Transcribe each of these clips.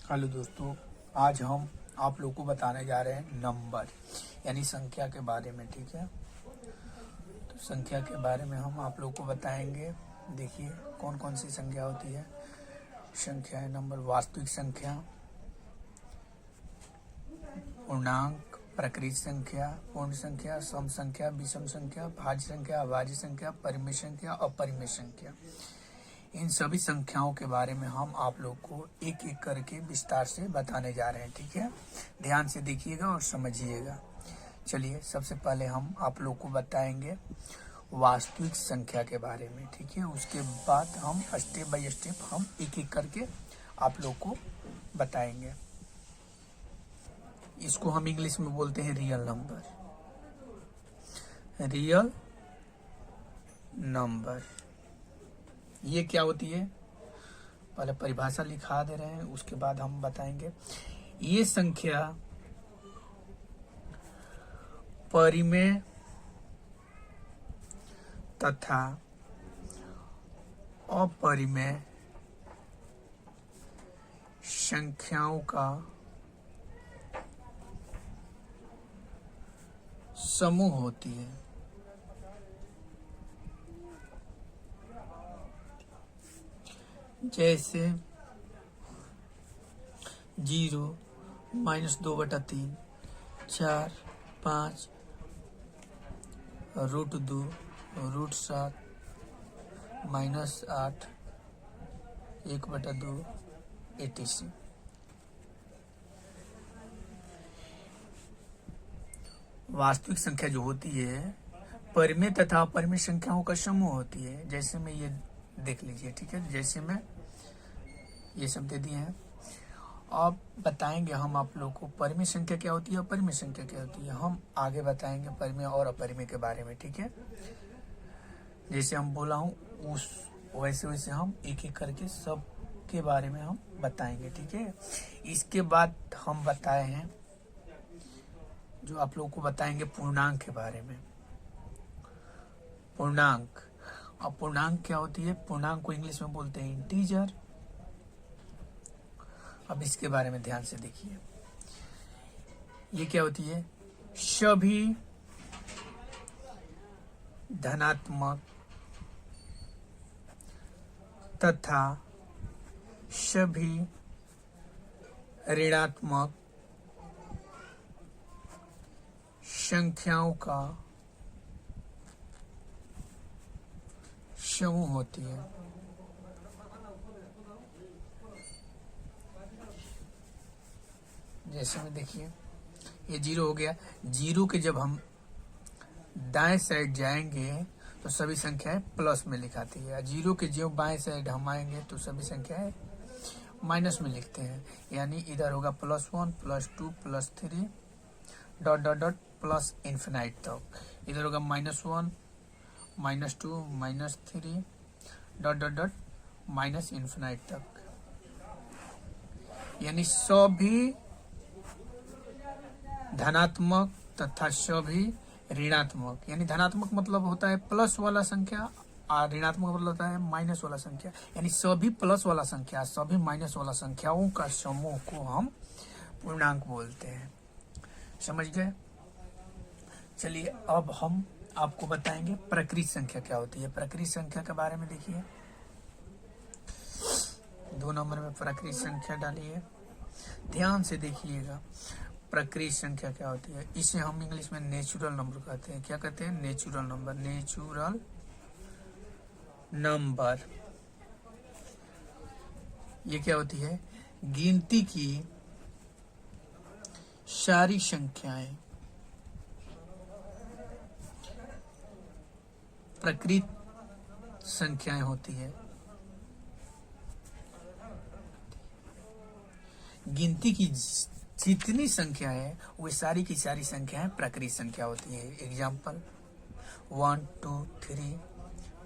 Hello दोस्तों, आज हम आप लोग को बताने जा रहे हैं नंबर यानी संख्या के बारे में। ठीक है, तो संख्या के बारे में हम आप लोग को बताएंगे। देखिए कौन कौन सी संख्या होती है। संख्या है नंबर, वास्तविक संख्या, पूर्णांक, प्रकृत संख्या, पूर्ण संख्या, सम संख्या, विषम संख्या, भाज्य संख्या, अभाज्य संख्या, परिमेय संख्या, अपरिमेय संख्या। इन सभी संख्याओं के बारे में हम आप लोग को एक एक करके विस्तार से बताने जा रहे हैं। ठीक है, ध्यान से देखिएगा और समझिएगा। चलिए, सबसे पहले हम आप लोग को बताएंगे वास्तविक संख्या के बारे में। ठीक है, उसके बाद हम स्टेप बाय स्टेप हम एक एक करके आप लोग को बताएंगे। इसको हम इंग्लिश में बोलते हैं रियल नंबर। रियल नंबर ये क्या होती है, पहले परिभाषा लिखा दे रहे हैं, उसके बाद हम बताएंगे। ये संख्या परिमेय तथा अपरिमेय संख्याओं का समूह होती है। जैसे 0, -2/3, 4, 5, √2, √7, -8, 1/2 etc। वास्तविक संख्या जो होती है परिमेय तथा अपरिमेय संख्याओं का समूह होती है। जैसे में ये देख लीजिए। ठीक है, जैसे में ये सब दे दिए हैं। अब बताएंगे हम आप लोग को परिमेय संख्या क्या होती है, अपरिमेय संख्या क्या होती है। हम आगे बताएंगे परिमेय और अपरिमेय के बारे में। ठीक है, जैसे हम बोला हूँ उस वैसे वैसे हम एक एक करके सब के बारे में हम बताएंगे। ठीक है, इसके बाद हम बताए हैं जो आप लोग को बताएंगे पूर्णांक के बारे में। पूर्णांक, अब पूर्णांक क्या होती है, पूर्णांक को इंग्लिश में बोलते हैं इंटीजर। अब इसके बारे में ध्यान से देखिए। ये क्या होती है, सभी धनात्मक तथा सभी ऋणात्मक संख्याओं का समूह होती है। जैसे में देखिए ये 0 हो गया। 0 के जब हम दाएं साइड जाएंगे तो सभी संख्याएं प्लस में लिखाती है। 0 के जब बाएं साइड हम आएंगे तो सभी संख्याएं माइनस में लिखते हैं। यानी इधर होगा +1, +2, +3 ... प्लस इन्फिनाइट तक। इधर होगा -1, -2, -3 ... माइनस इन्फिनाइट तक। यानी सभी धनात्मक तथा सभी ऋणात्मक, यानी धनात्मक मतलब होता है प्लस वाला संख्या और ऋणात्मक मतलब होता है माइनस वाला संख्या। यानी सभी प्लस वाला संख्या, सभी माइनस वाला संख्याओं का समूह को हम पूर्णांक बोलते हैं। समझ गए। चलिए, अब हम आपको बताएंगे प्रकृत संख्या क्या होती है। प्रकृत संख्या के बारे में देखिए, 2 नंबर में प्रकृत संख्या डालिए। ध्यान से देखिएगा, प्रकृत संख्या क्या होती है। इसे हम इंग्लिश में नेचुरल नंबर कहते हैं। क्या कहते हैं, नेचुरल नंबर। नेचुरल नंबर ये क्या होती है, गिनती की सारी संख्याएं प्रकृत संख्याएं होती है। गिनती की जितनी संख्या है वो सारी की सारी संख्याएं प्रकृत संख्या होती है। एग्जाम्पल 1, 2, 3,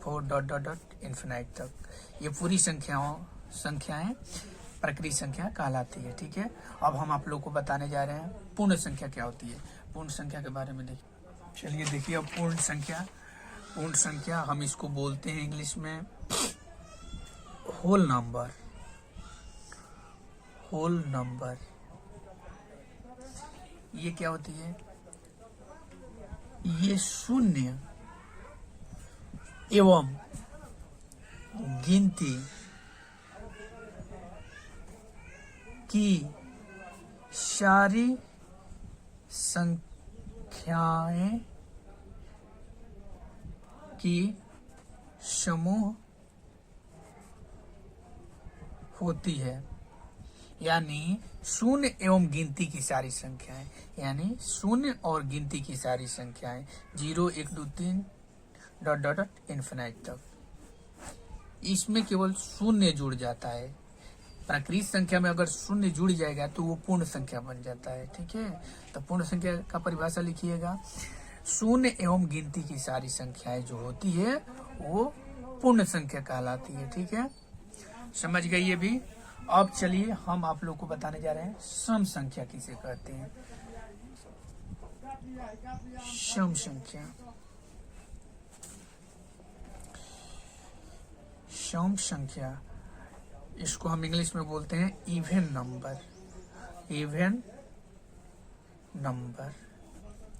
4 ... इन्फिनाइट तक। ये पूरी संख्याएं प्रकृत संख्या कहलाती है। ठीक है, अब हम आप लोग को बताने जा रहे हैं पूर्ण संख्या क्या होती है। पूर्ण संख्या के बारे में देखिए। चलिए देखिए, अब पूर्ण संख्या हम इसको बोलते हैं इंग्लिश में होल नंबर। Whole number. ये क्या होती है? ये शून्य एवं गिनती की सारी संख्याएं की समूह होती है। यानी शून्य एवं गिनती की सारी संख्याएं, यानी शून्य और गिनती की सारी संख्याएं 0 1 2 3 ... इन्फिनाइट तक। इसमें केवल शून्य जुड़ जाता है। प्राकृत संख्या में अगर शून्य जुड़ जाएगा तो वो पूर्ण संख्या बन जाता है। ठीक है, तो पूर्ण संख्या का परिभाषा लिखिएगा, शून्य एवं गिनती की सारी संख्याएं जो होती है वो पूर्ण संख्या कहलाती है। ठीक है, समझ गए ये भी। अब चलिए हम आप लोग को बताने जा रहे हैं सम संख्या किसे कहते हैं। सम संख्या, सम संख्या, इसको हम इंग्लिश में बोलते हैं इवन नंबर। इवन नंबर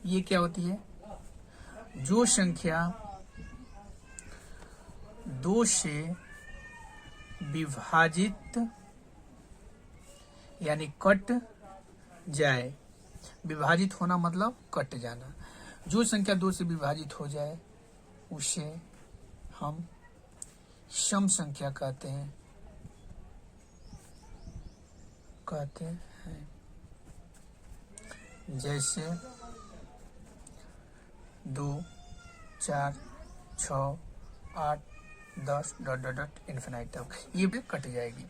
ये क्या होती है? जो संख्या 2 से विभाजित यानी कट जाए। विभाजित होना मतलब कट जाना। जो संख्या 2 से विभाजित हो जाए उसे हम सम संख्या कहते हैं। जैसे 2 4 6 8 10 ... इन्फिनाइट तक ये भी कट जाएगी।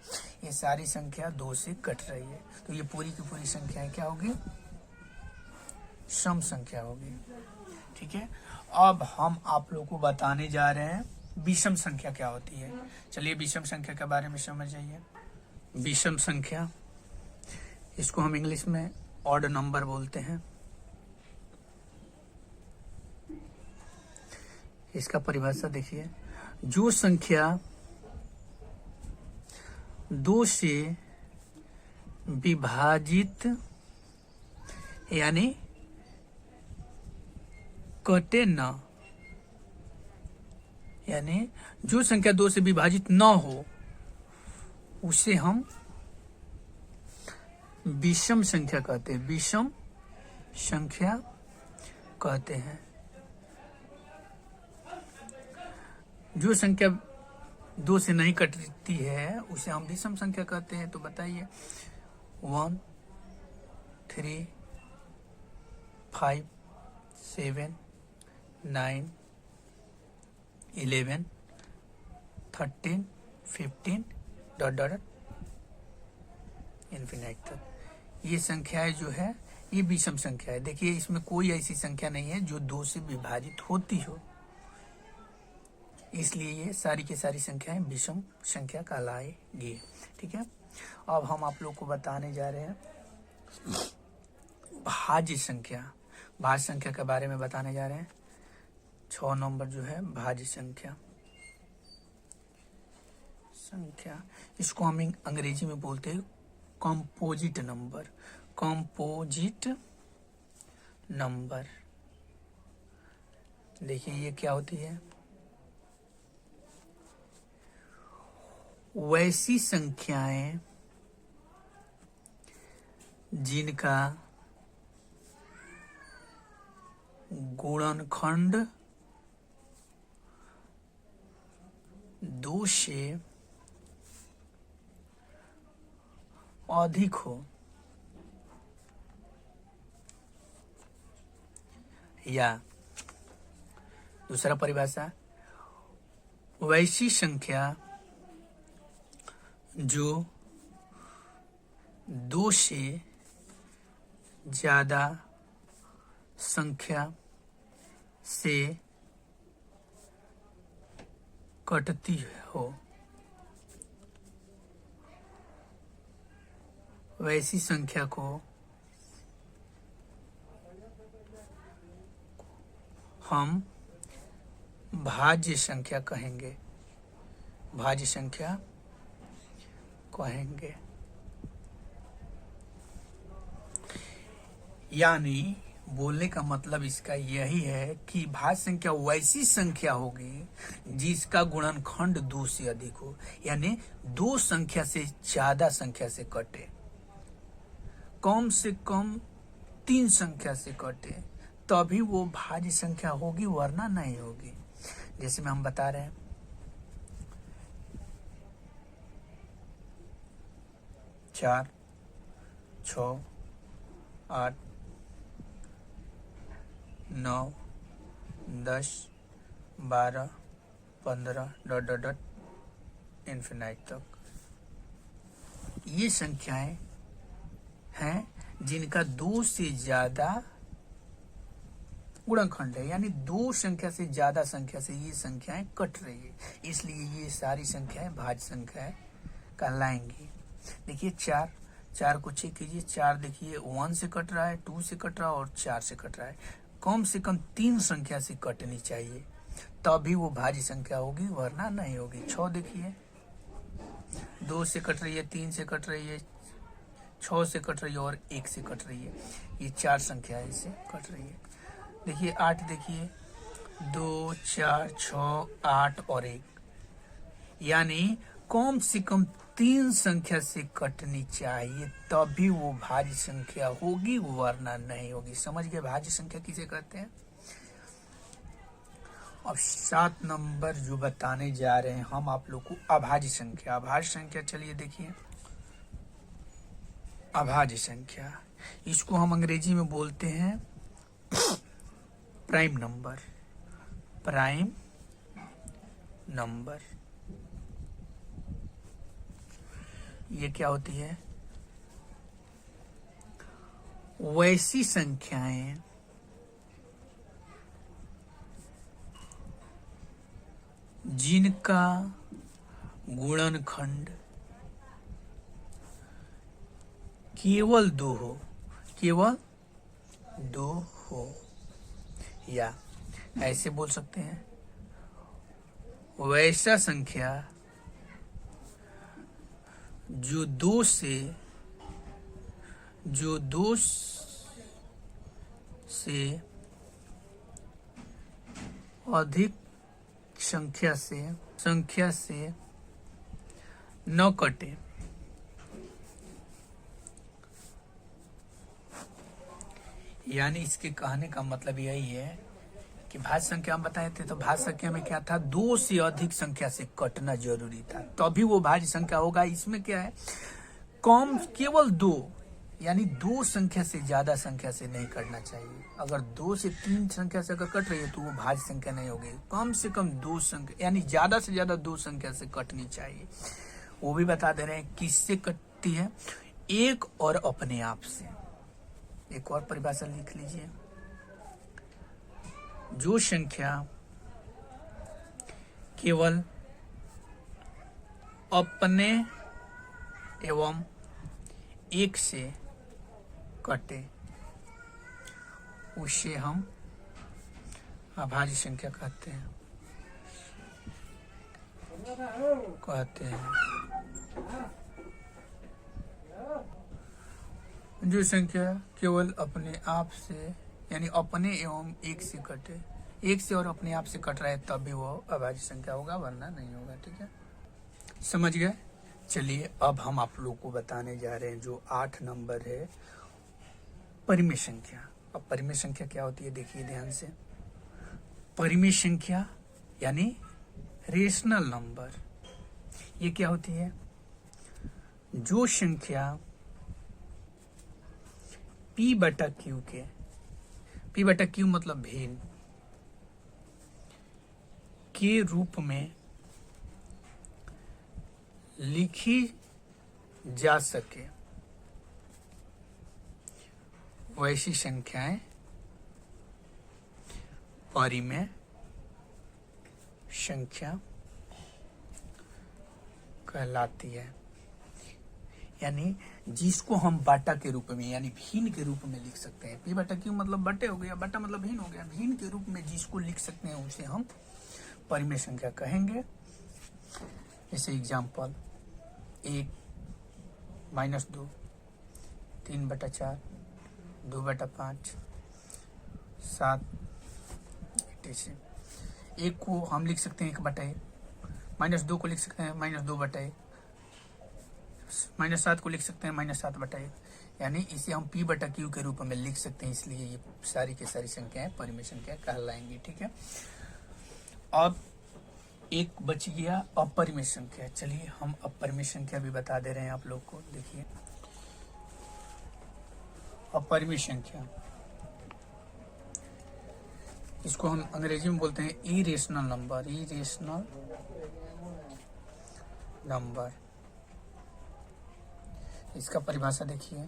ये सारी संख्या 2 से कट रही है तो ये पूरी की पूरी संख्याएं क्या होगी? सम संख्या होगी। ठीक है, अब हम आप लोग को बताने जा रहे हैं विषम संख्या क्या होती है। चलिए विषम संख्या के बारे में समझ जाइए। विषम संख्या, इसको हम इंग्लिश में ऑड नंबर बोलते हैं। इसका परिभाषा देखिए, जो संख्या 2 से विभाजित यानी कटे न, यानी जो संख्या 2 से विभाजित न हो उसे हम विषम संख्या कहते हैं। विषम संख्या कहते हैं। जो संख्या 2 से नहीं कटती है उसे हम विषम संख्या कहते हैं। तो बताइए 1 3 5 7 9 11 13 15 ... इन्फिनाइट तक। ये संख्याएं जो है ये विषम संख्या है। देखिए इसमें कोई ऐसी संख्या नहीं है जो 2 से विभाजित होती हो, इसलिए ये सारी की सारी संख्याएं विषम संख्या कहलाएगी। ठीक है, अब हम आप लोग को बताने जा रहे हैं भाज्य संख्या। भाज्य संख्या के बारे में बताने जा रहे हैं। 6 नंबर जो है भाज्य संख्या। इसको हम अंग्रेजी में बोलते हैं कंपोजिट नंबर। कंपोजिट नंबर, देखिए ये क्या होती है? वैसी संख्याएं जिनका गुणनखंड 2 से अधिक हो या दूसरा परिभाषा, वैसी संख्या जो 2 से ज्यादा संख्या से कटती हो, वैसी संख्या को हम भाज्य संख्या कहेंगे। भाज्य संख्या कहेंगे। यानी बोलने का मतलब इसका यही है कि भाज्य संख्या वैसी संख्या होगी जिसका गुणनखंड 2 से अधिक हो, यानी 2 संख्या से ज्यादा संख्या से कटे, कम से कम 3 संख्या से कटे, तभी वो भाज्य संख्या होगी, वरना नहीं होगी। जैसे में हम बता रहे हैं 4, 6, 8, 9, 10, 12, 15 डॉट डॉट डॉट इन्फिनाइट तक। ये संख्याएं हैं जिनका 2 से ज्यादा गुणनखंड है, यानी 2 संख्या से ज्यादा संख्या से ये संख्याएं कट रही है, इसलिए ये सारी संख्याएं भाज्य संख्याएं कहलाएंगी। देखिए 4 को चेक कीजिए, 4 देखिए 1 से कट रहा है, 2 से कट रहा है और 4 से कट रहा है। कम से कम 3 संख्या से कटनी चाहिए, तभी वो भाज्य संख्या होगी, वरना नहीं होगी। 6 देखिए 2 से कट रही है, 3 से कट रही है, 6 से कट रही है और 1 से कट रही है, ये 4 संख्या इससे कट रही है। देखिए 8 देखिए 2, 4, 6, 8 और 1, यानी कम से कम 3 संख्या से कटनी चाहिए, तभी वो भाज्य संख्या होगी, वरना नहीं होगी। समझ गए भाज्य संख्या किसे कहते हैं। अब 7 नंबर जो बताने जा रहे हैं हम आप लोग को, अभाज्य संख्या। अभाज्य संख्या चलिए देखिए, अभाज्य संख्या इसको हम अंग्रेजी में बोलते हैं प्राइम नंबर। प्राइम नंबर ये क्या होती है, वैसी संख्याएं जिनका गुणनखंड केवल 2 हो, केवल 2 हो, या ऐसे बोल सकते हैं वैसा संख्या जो 2 से अधिक संख्या से न कटे। यानी इसके कहने का मतलब यही है कि भाज्य संख्या हम बताए थे, तो भाज्य संख्या में क्या था, 2 से अधिक संख्या से कटना जरूरी था, तभी वो भाज्य संख्या होगा। इसमें क्या है, कम केवल 2, यानी 2 संख्या से ज्यादा संख्या से नहीं कटना चाहिए। अगर 2 से 3 संख्या से अगर कट रही है तो वो भाज्य संख्या नहीं होगी। कम से कम 2 संख्या, यानी ज्यादा से ज्यादा 2 संख्या से कटनी चाहिए। वो भी बता दे रहे हैं किससे कटती है, एक और अपने आप से। एक और परिभाषा लिख लीजिए, जो संख्या केवल अपने एवं एक से कटे उसे हम अभाज्य संख्या कहते हैं। जो संख्या केवल अपने आप से, यानी अपने एवं एक से कटे, एक से और अपने आप से कट रहा है, तब भी वो अभाज्य संख्या होगा, वरना नहीं होगा। ठीक है, समझ गए। चलिए अब हम आप लोग को बताने जा रहे हैं जो 8 नंबर है, परिमेय संख्या। अब परिमेय संख्या क्या होती है, देखिए ध्यान से। परिमेय संख्या यानी रेशनल नंबर, ये क्या होती है, जो संख्या P बटा Q के, P बटा Q मतलब भिन्न, के रूप में लिखी जा सके, वैसी संख्याएं परिमेय संख्या कहलाती है। यानी जिसको हम बाटा के रूप में, यानी भिन्न के रूप में लिख सकते हैं। P बटा Q मतलब बटे हो गया, बटा मतलब भिन्न हो गया, भिन्न के रूप में जिसको लिख सकते हैं उसे हम परिमेय संख्या कहेंगे। जैसे एग्जाम्पल 1 - 2, 3/4, 2/5 7 etc। 1 को हम लिख सकते हैं 1/1, -2 को लिख सकते हैं -2/1, -7 को लिख सकते हैं -7/1, यानी इसे हम P/Q के रूप में लिख सकते हैं। इसलिए ये सारी की सारी संख्याएं परिमेय संख्या कहलाएंगी। ठीक है, अब एक बच गया अपरिमेय संख्या। चलिए हम अपरिमेय संख्या भी बता दे रहे हैं आप लोग को। देखिए अपरिमेय संख्या, इसको हम अंग्रेजी में बोलते हैं इरेशनल नंबर। इरेशनल नंबर, इसका परिभाषा देखिए,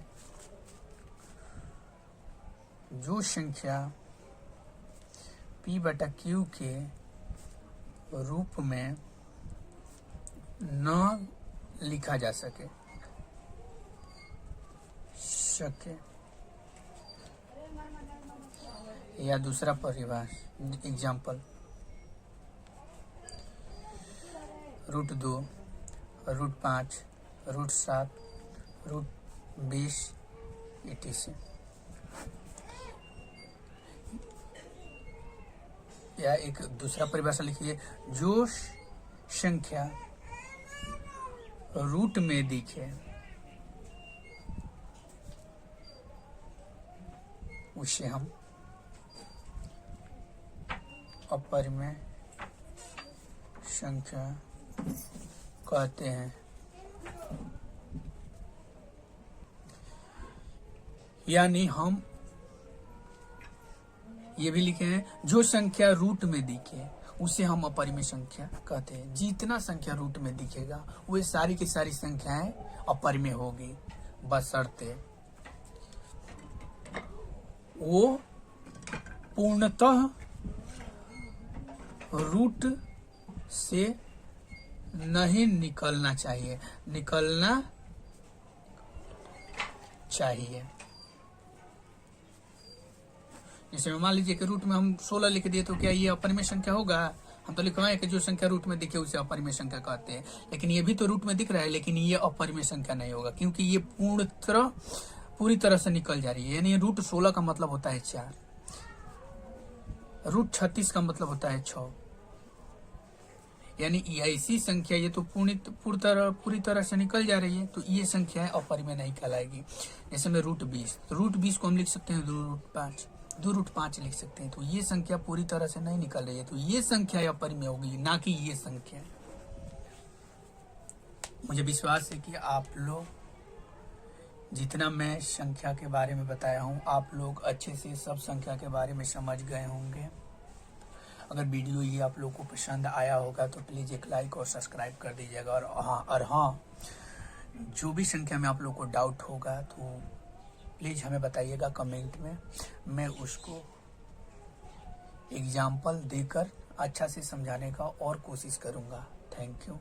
जो संख्या P/Q के रूप में न लिखा जा सके या दूसरा परिभाषा एग्जाम्पल √2, √5, √7, √20 etc। या एक दूसरा परिभाषा लिखिए, जो संख्या रूट में दिखे उसे हम अपरिमेय संख्या कहते हैं। यानी हम ये भी लिखे हैं, जो संख्या रूट में दिखे उसे हम अपरिमेय संख्या कहते हैं। जितना संख्या रूट में दिखेगा वो सारी की सारी संख्याएं अपरिमेय होगी, बशर्ते वो पूर्णतः रूट से नहीं निकलना चाहिए, जैसे मान लीजिए कि रूट में हम 16 लिख दिए तो क्या ये अपरिमेय संख्या होगा? हम तो लिखवाएं कि जो संख्या रूट में दिखे उसे अपरिमेय संख्या कहते हैं, लेकिन ये भी तो रूट में दिख रहा है, लेकिन ये अपरिमेय संख्या नहीं होगा क्योंकि ये पूरी तरह से निकल जा रही है। यानी रूट 16 का मतलब होता है 4, रूट 36 का मतलब होता है 6, यानी ऐसी संख्या ये तो पूरी तरह से निकल जा रही है, तो ये संख्या अपरिमेय नहीं कहलाएगी। जैसे में √20, तो √20 को हम लिख सकते हैं 2√5 लिख सकते हैं, तो ये संख्या पूरी तरह से नहीं निकल रही है, तो ये संख्या अपरिमेय होगी, ना कि ये संख्या। मुझे विश्वास है कि आप लोग जितना मैं संख्या के बारे में बताया हूँ, आप लोग अच्छे से सब संख्या के बारे में समझ गए होंगे। अगर वीडियो ये आप लोग को पसंद आया होगा तो प्लीज़ एक लाइक और सब्सक्राइब कर दीजिएगा। और हाँ, जो भी संख्या में आप लोग को डाउट होगा तो प्लीज़ हमें बताइएगा कमेंट में, मैं उसको एग्जाम्पल देकर अच्छा से समझाने का और कोशिश करूँगा। Thank you.